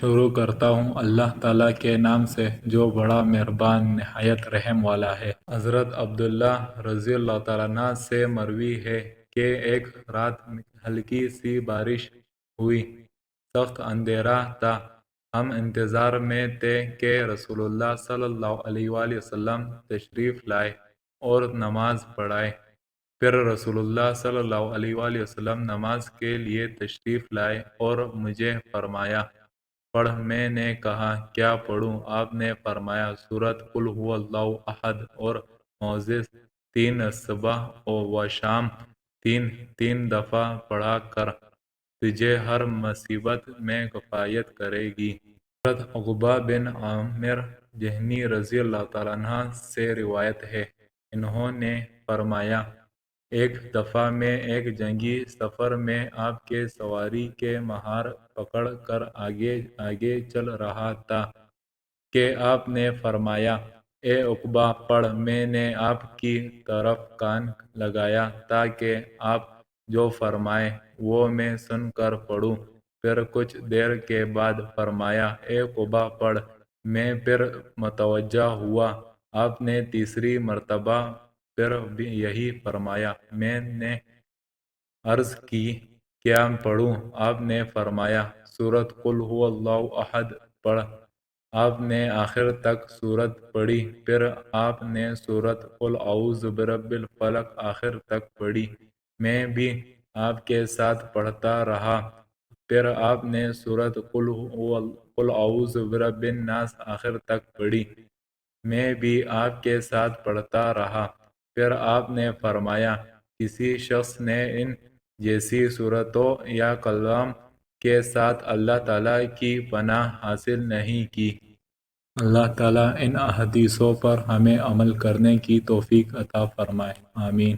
شروع کرتا ہوں اللہ تعالیٰ کے نام سے جو بڑا مہربان نہایت رحم والا ہے۔ حضرت عبداللہ رضی اللہ تعالیٰ عنہ سے مروی ہے کہ ایک رات ہلکی سی بارش ہوئی، سخت اندھیرا تھا، ہم انتظار میں تھے کہ رسول اللہ صلی اللہ علیہ وآلہ وسلم تشریف لائے اور نماز پڑھائے۔ پھر رسول اللہ صلی اللہ علیہ وآلہ وسلم نماز کے لیے تشریف لائے اور مجھے فرمایا پڑھ۔ میں نے کہا کیا پڑھوں؟ آپ نے فرمایا سورۃ قل ھو اللہ احد اور معوذ 3 صبح و شام 3 دفعہ پڑھا کر تجھے ہر مصیبت میں کفایت کرے گی۔ حضرت عقبہ بن عامر جہنی رضی اللہ تعالیٰ عنہ سے روایت ہے، انہوں نے فرمایا ایک دفعہ میں ایک جنگی سفر میں آپ کے سواری کے مہار پکڑ کر آگے آگے چل رہا تھا کہ آپ نے فرمایا اے عقبہ پڑھ۔ میں نے آپ کی طرف کان لگایا تاکہ آپ جو فرمائیں وہ میں سن کر پڑھوں۔ پھر کچھ دیر کے بعد فرمایا اے عقبہ پڑھ۔ میں پھر متوجہ ہوا، آپ نے تیسری مرتبہ پھر بھی یہی فرمایا۔ میں نے عرض کی کیا پڑھوں؟ آپ نے فرمایا سورۃ قل ھو اللہ احد پڑھ۔ آپ نے آخر تک سورت پڑھی، پھر آپ نے سورۃ قل اعوذ برب الفلق آخر تک پڑھی، میں بھی آپ کے ساتھ پڑھتا رہا۔ پھر آپ نے سورۃ قل اعوذ برب الناس آخر تک پڑھی، میں بھی آپ کے ساتھ پڑھتا رہا۔ پھر آپ نے فرمایا کسی شخص نے ان جیسی صورتوں یا کلام کے ساتھ اللہ تعالیٰ کی پناہ حاصل نہیں کی۔ اللہ تعالیٰ ان احادیثوں پر ہمیں عمل کرنے کی توفیق عطا فرمائے، آمین۔